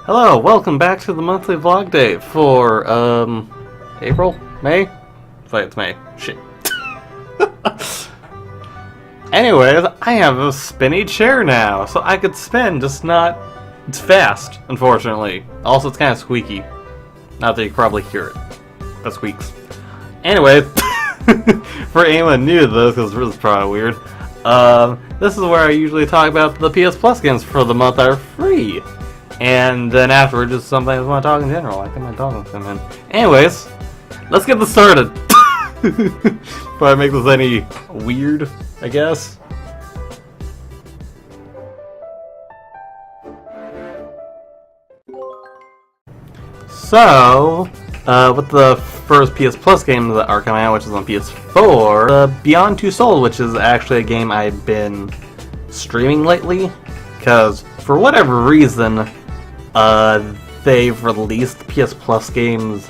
Hello, welcome back to the monthly vlog date for, April? May? Wait, it's May. Shit. Anyways, I have a spinny chair now, so I could spin, just not... It's fast, unfortunately. Also, it's kind of squeaky. Not that you can probably hear it. That squeaks. Anyway, for anyone new to this, because this is probably weird, this is where I usually talk about the PS Plus games for the month that are free. And then afterwards, just something I want to talk in general. I think I'm talking to them. Anyways, let's get this started. Before I make this any weird, I guess. So, with the first PS Plus game that are coming out, which is on PS4, Beyond Two Souls, which is actually a game I've been streaming lately, because for whatever reason, they've released PS Plus games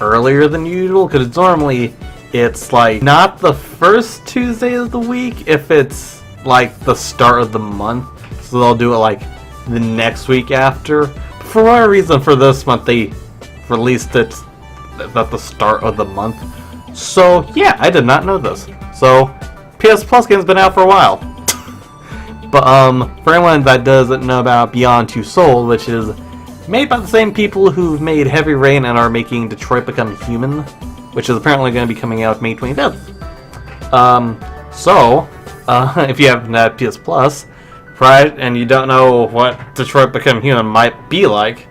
earlier than usual, because normally it's like not the first Tuesday of the week if it's like the start of the month, so they'll do it like the next week after. For whatever reason, for this month they released it at the start of the month. So yeah, I did not know this. So PS Plus game's been out for a while. But for anyone that doesn't know about Beyond Two Souls, which is made by the same people who've made Heavy Rain and are making Detroit Become Human, which is apparently going to be coming out May 25th. If you have PS Plus, right, and you don't know what Detroit Become Human might be like,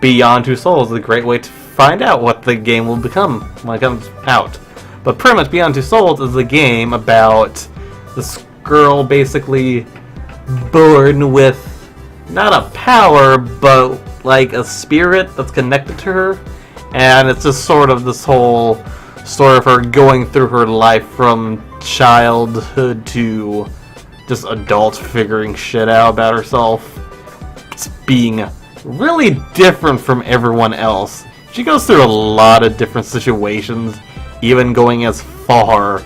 Beyond Two Souls is a great way to find out what the game will become when it comes out. But pretty much Beyond Two Souls is a game about this girl basically born with not a power, but like a spirit that's connected to her. And it's just sort of this whole story of her going through her life from childhood to just adult, figuring shit out about herself. It's being really different from everyone else. She goes through a lot of different situations, even going as far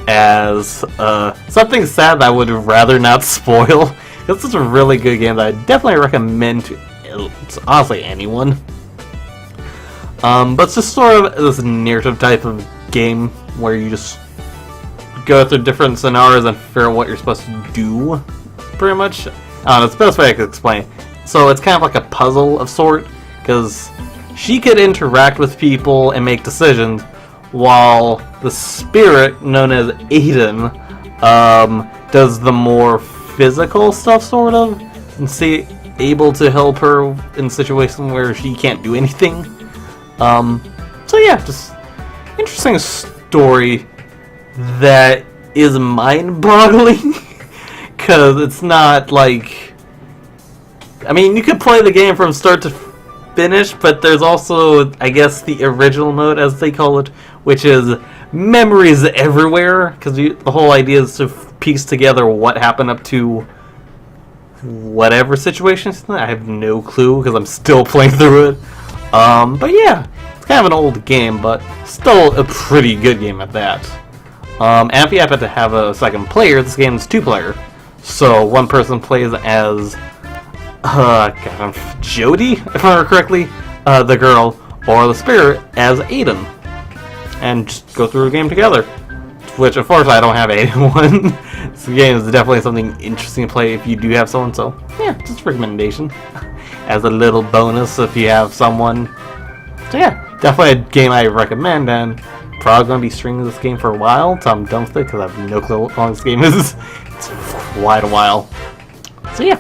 as something sad that I would rather not spoil. This is a really good game that I definitely recommend to honestly anyone. But it's just sort of this narrative type of game where you just go through different scenarios and figure out what you're supposed to do, pretty much. It's the best way I could explain it. So it's kind of like a puzzle of sort, because she could interact with people and make decisions, while the spirit, known as Aiden, does the more physical stuff, sort of, and able to help her in situations where she can't do anything. So yeah, just interesting story that is mind-boggling, because it's not like... I mean, you could play the game from start to finish, but there's also, I guess, the original mode, as they call it, which is memories everywhere, because the whole idea is to piece together what happened up to whatever situation. I have no clue, because I'm still playing through it. But yeah, it's kind of an old game, but still a pretty good game at that. And if you happen to have a second player, this game is two-player. So one person plays as Jody, if I remember correctly, the girl, or the spirit as Aiden, and just go through the game together. Which, unfortunately, I don't have anyone. This game is definitely something interesting to play if you do have someone. So yeah, just a recommendation as a little bonus if you have someone. So yeah, definitely a game I recommend, and probably going to be streaming this game for a while, so I'm done with it because I have no clue how long this game is. It's quite a while. So yeah.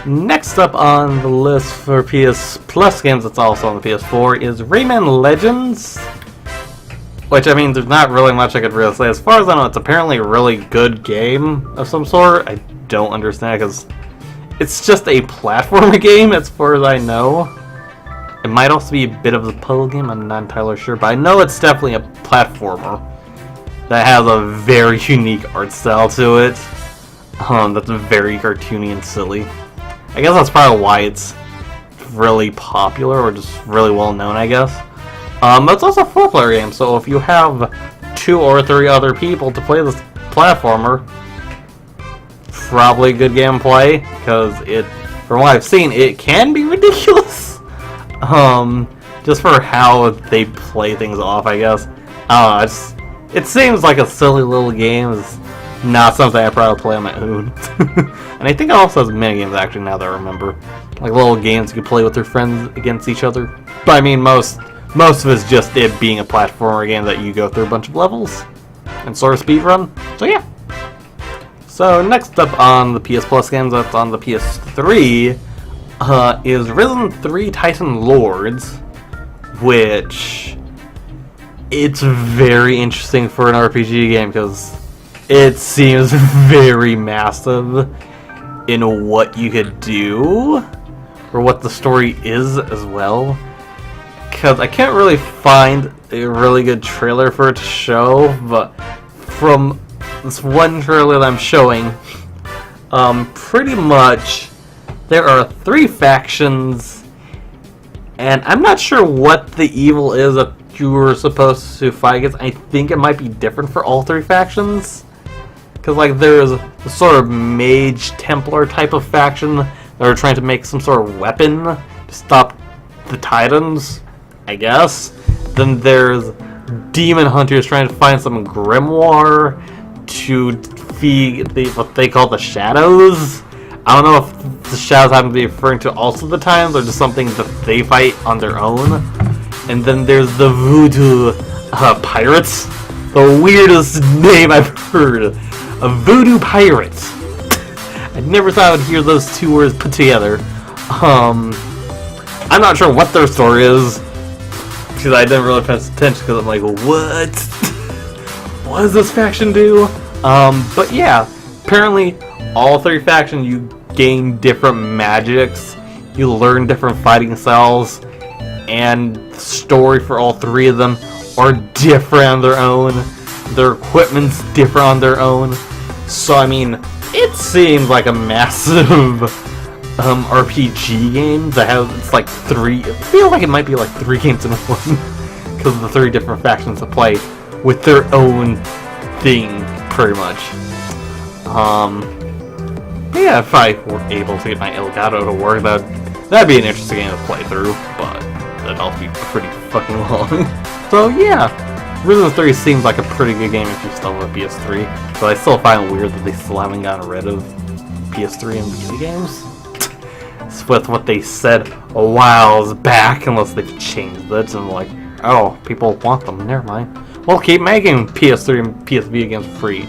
Next up on the list for PS Plus games that's also on the PS4 is Rayman Legends. Which, I mean, there's not really much I could really say. As far as I know, it's apparently a really good game of some sort. I don't understand, because it's just a platformer game, as far as I know. It might also be a bit of a puzzle game, I'm not entirely sure, but I know it's definitely a platformer that has a very unique art style to it. That's very cartoony and silly. I guess that's probably why it's really popular, or just really well known, I guess. But it's also a 4-player game, so if you have 2 or 3 other people to play this platformer, probably good gameplay, because it from what I've seen, it can be ridiculous. Just for how they play things off, I guess. I don't know, it seems like a silly little game. It's not something I probably play on my own. And I think it also has minigames, actually, now that I remember. Like little games you can play with your friends against each other. But I mean, most of it's just it being a platformer game that you go through a bunch of levels and sort of speedrun. So yeah. So next up on the PS Plus games that's on the PS3 is Risen 3 Titan Lords, which it's very interesting for an RPG game because it seems very massive in what you could do or what the story is as well. Because I can't really find a really good trailer for it to show, but from this one trailer that I'm showing, pretty much there are 3 factions, and I'm not sure what the evil is that you were supposed to fight against. I think it might be different for all 3 factions. Because like there's a sort of mage Templar type of faction that are trying to make some sort of weapon to stop the Titans, I guess. Then there's demon hunters trying to find some grimoire to defeat what they call the shadows. I don't know if the shadows happen to be referring to also the Titans or just something that they fight on their own. And then there's the voodoo pirates. The weirdest name I've heard. A voodoo pirate. I never thought I would hear those 2 words put together. I'm not sure what their story is because I didn't really pay attention because I'm like, what? What does this faction do? But yeah, apparently all 3 factions you gain different magics, you learn different fighting styles, and the story for all 3 of them are different on their own. Their equipment's different on their own. So I mean, it seems like a massive RPG game that has, it's like 3, it feels like it might be like 3 games in one because of the 3 different factions to play with their own thing, pretty much. Yeah, if I were able to get my Elgato to work, that'd be an interesting game to play through, but that'd also be pretty fucking long. So yeah, Risen 3 seems like a pretty good game if you still have a PS3, but I still find it weird that they still haven't gotten rid of PS3 and Vita games. It's with what they said a while back, unless they've changed it, and like, oh, people want them, never mind. We'll keep making PS3 and PS Vita games free.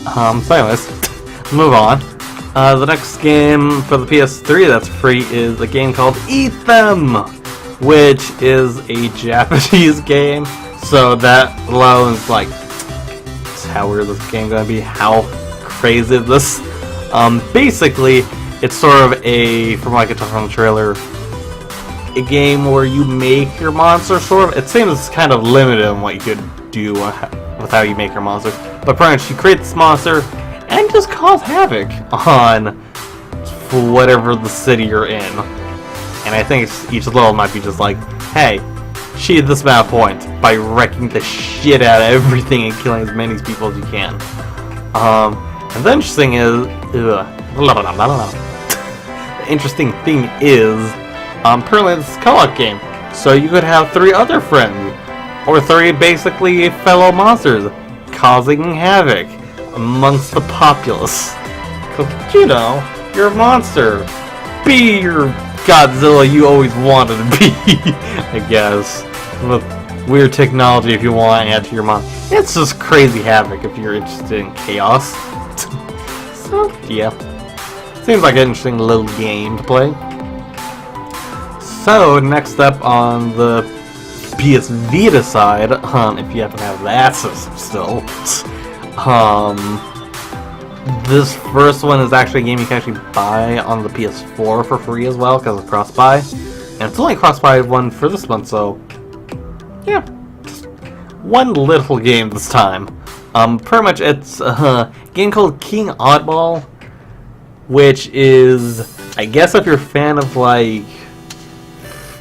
So anyways, move on. The next game for the PS3 that's free is a game called Eat Them, which is a Japanese game. So that alone is like, how weird this game gonna be? How crazy is this? Basically, it's sort of a, from what I could tell from the trailer, a game where you make your monster, sort of. It seems kind of limited on what you could do with how you make your monster. But pretty much, you create this monster and just cause havoc on whatever the city you're in. And I think each level might be just like, hey, achieve this amount of points by wrecking the shit out of everything and killing as many people as you can. And the interesting is, the interesting thing is, apparently it's a co-op game, so you could have 3 other friends, or 3 basically fellow monsters, causing havoc amongst the populace. Cause, you know, you're a monster. Be your Godzilla you always wanted to be, I guess. With weird technology if you want to add to your monster. It's just crazy havoc if you're interested in chaos. So, yeah. Seems like an interesting little game to play. So, next up on the PS Vita side, if you happen to have that system still, this first one is actually a game you can actually buy on the PS4 for free as well, because of cross-buy. And it's only cross-buy one for this month, so yeah. Just one little game this time. Pretty much it's a game called King Oddball, which is, I guess if you're a fan of like,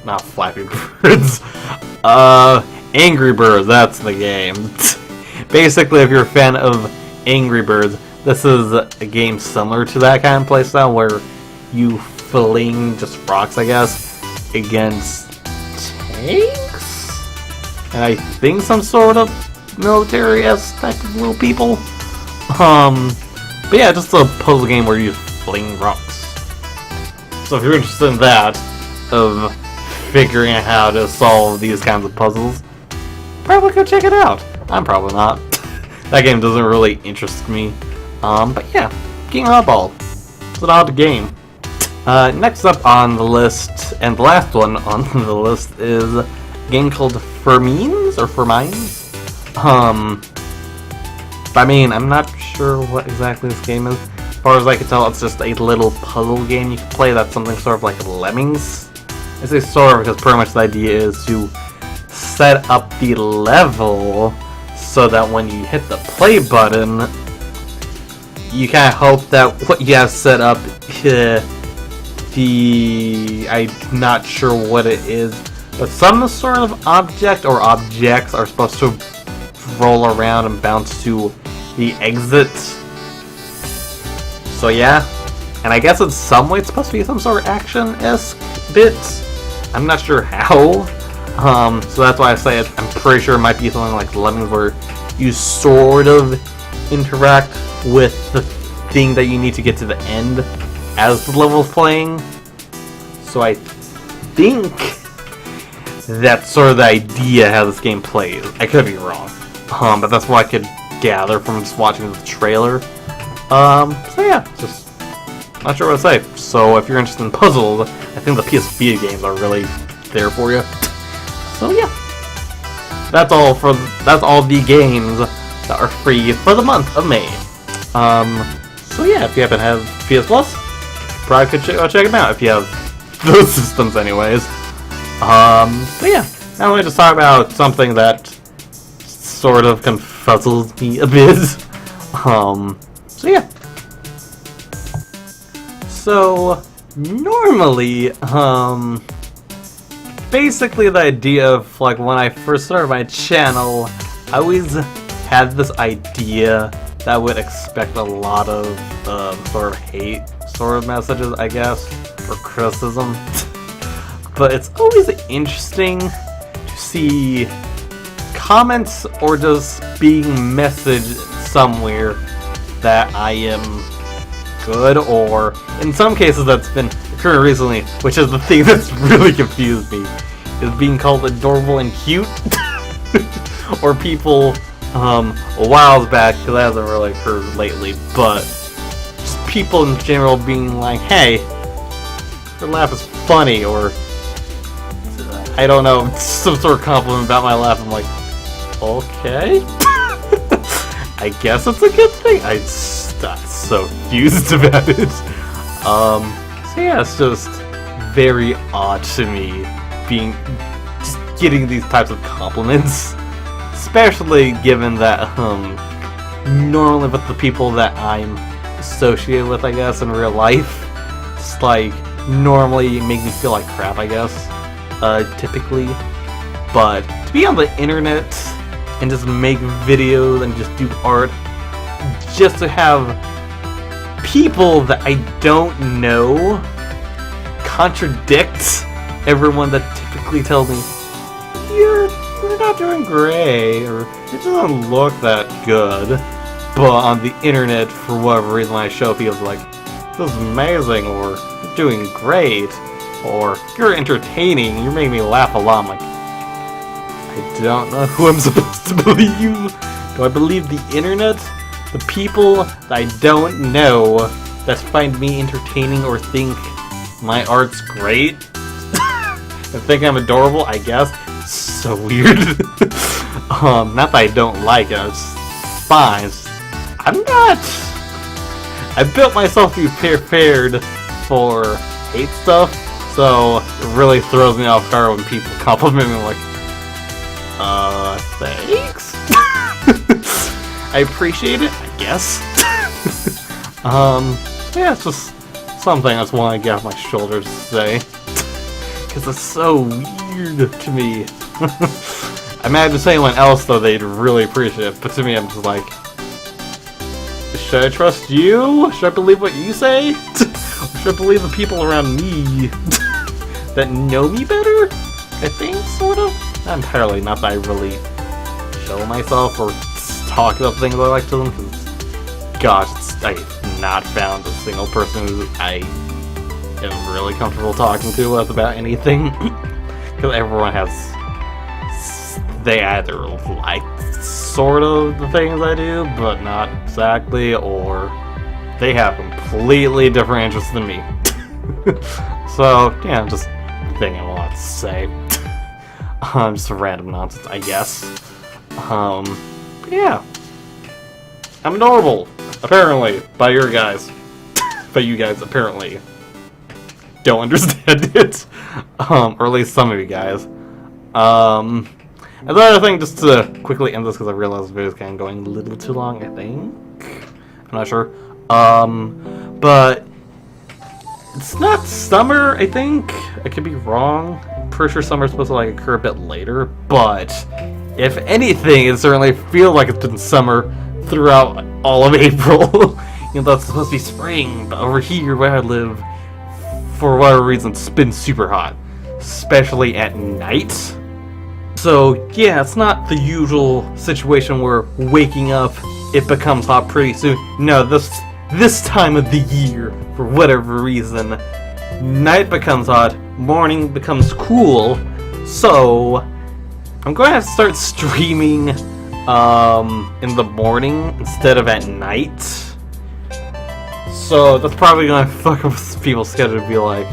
not Flappy Birds, Angry Birds, that's the game. Basically, if you're a fan of Angry Birds, this is a game similar to that kind of playstyle where you fling just rocks, I guess, against tanks? And I think some sort of military-esque type of little people. But yeah, just a puzzle game where you fling rocks. So if you're interested in that, of figuring out how to solve these kinds of puzzles, probably go check it out. I'm probably not. That game doesn't really interest me. But yeah, King Oddball. It's an odd game. Next up on the list, and the last one on the list, is a game called Fermions, or Fermions. I mean, I'm not sure what exactly this game is. As far as I can tell, it's just a little puzzle game you can play that's something sort of like Lemmings. I say sort of because pretty much the idea is to set up the level so that when you hit the play button, you kind of hope that what you have set up, I'm not sure what it is, but some sort of object or objects are supposed to roll around and bounce to the exit. So yeah, and I guess in some way it's supposed to be some sort of action-esque bit. I'm not sure how. So that's why I say it. I'm pretty sure it might be something like Lemmings, where you sort of interact with the thing that you need to get to the end as the level's playing. So I think that's sort of the idea how this game plays. I could be wrong. But that's what I could gather from just watching the trailer. So yeah, just not sure what to say. So if you're interested in puzzles, I think the PS Vita games are really there for you. So yeah, that's all the games that are free for the month of May. So yeah, if you happen to have PS Plus, probably could go check them out if you have those systems, anyways. But yeah, now let me just talk about something that sort of confuzzles me a bit. So yeah. So normally, basically the idea of like when I first started my channel, I always had this idea that I would expect a lot of sort of hate sort of messages, I guess, or criticism. But it's always interesting to see comments or just being messaged somewhere that I am good, or in some cases that's been occurring recently, which is the thing that's really confused me, is being called adorable and cute. Or people a while back, because that hasn't really occurred lately, but just people in general being like, hey, your laugh is funny, or I don't know, some sort of compliment about my laugh. I'm like, okay. I guess it's a good thing. I'm so confused about it. So yeah, it's just very odd to me just getting these types of compliments, especially given that normally with the people that I'm associated with, I guess, in real life, it's like normally make me feel like crap, I guess, typically. But to be on the internet and just make videos and just do art, just to have people that I don't know contradict everyone that typically tells me you're not doing great, or it doesn't look that good, but on the internet for whatever reason I show people like, this is amazing, or you're doing great, or you're entertaining, you're making me laugh a lot. I'm like, I don't know who I'm supposed to believe. Do I believe the internet? The people that I don't know that find me entertaining or think my art's great and think I'm adorable, I guess. It's so weird. Not that I don't like it, it's fine. I'm not. I built myself to be prepared for hate stuff, so it really throws me off guard when people compliment me like, thanks? I appreciate it, I guess. Yeah, it's just something I just want to get off my shoulders to say. Because it's so weird to me. I imagine to anyone else, though, they'd really appreciate it. But to me, I'm just like, should I trust you? Should I believe what you say? Or should I believe the people around me that know me better? I think, sort of. Not entirely. Not that I really show myself or talk about things I like to them. Because, gosh, I've not found a single person who I am really comfortable talking to with about anything. Because everyone has... They either like sort of the things I do, but not exactly, or they have completely different interests than me. So, yeah, I'm just thinking a lot to say. Just random nonsense, I guess. Yeah. I'm adorable, apparently, by your guys. But you guys apparently don't understand it. Or at least some of you guys. Another thing, just to quickly end this, because I realize the video is kind of going a little too long, I think. I'm not sure. But it's not summer, I think. I could be wrong. I'm pretty sure summer's supposed to like occur a bit later, but if anything, it certainly feels like it's been summer throughout all of April. You know, that's supposed to be spring, but over here where I live, for whatever reason, it's been super hot, especially at night. So yeah, it's not the usual situation where waking up, it becomes hot pretty soon. No, this time of the year, for whatever reason, night becomes hot, morning becomes cool. So I'm going to have to start streaming in the morning instead of at night. So that's probably going to fuck up people's schedule to be like,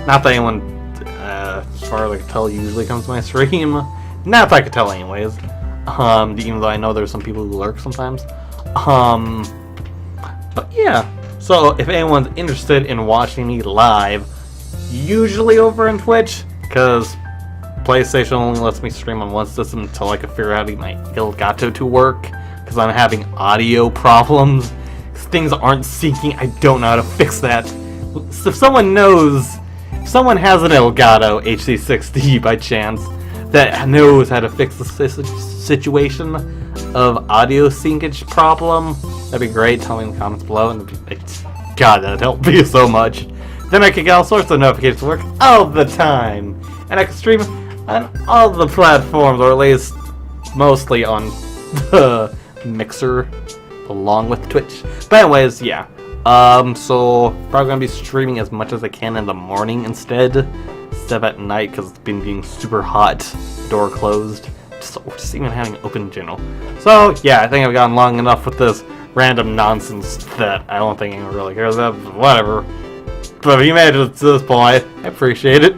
not that anyone, as far as I can tell, usually comes to my stream. Not that I could tell anyways. Even though I know there's some people who lurk sometimes. But yeah. So if anyone's interested in watching me live, usually over on Twitch, because PlayStation only lets me stream on one system until I can figure out how to get my Elgato to work, because I'm having audio problems. Things aren't syncing. I don't know how to fix that. So if someone knows, if someone has an Elgato HC60 by chance that knows how to fix the situation of audio syncage problem, that'd be great. Tell me in the comments below, and God, that'd help me so much. Then I could get all sorts of notifications to work all the time, and I could stream on all the platforms, or at least mostly on the Mixer, along with Twitch. But anyways, yeah. So probably gonna be streaming as much as I can in the morning instead of at night, because it's been being super hot, door closed, just even having open in general. So yeah, I think I've gotten long enough with this random nonsense that I don't think anyone really cares about. Whatever. But if you made it to this point, I appreciate it.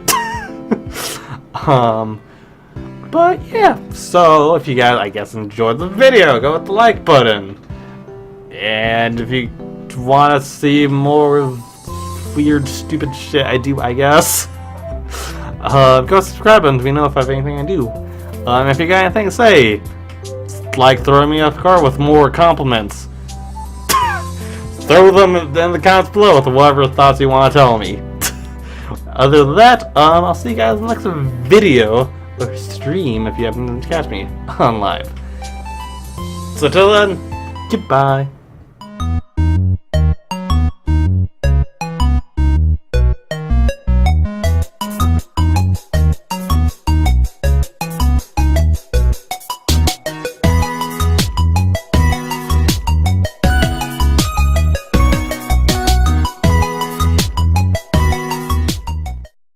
But yeah, so if you guys, I guess, enjoyed the video, go hit the like button. And if you want to see more weird, stupid shit I do, I guess, go subscribe and let me know if I have anything I do. And if you got anything to say, like throwing me off guard with more compliments, throw them in the comments below with whatever thoughts you want to tell me. Other than that, I'll see you guys in the next video or stream if you happen to catch me on live. So till then, goodbye.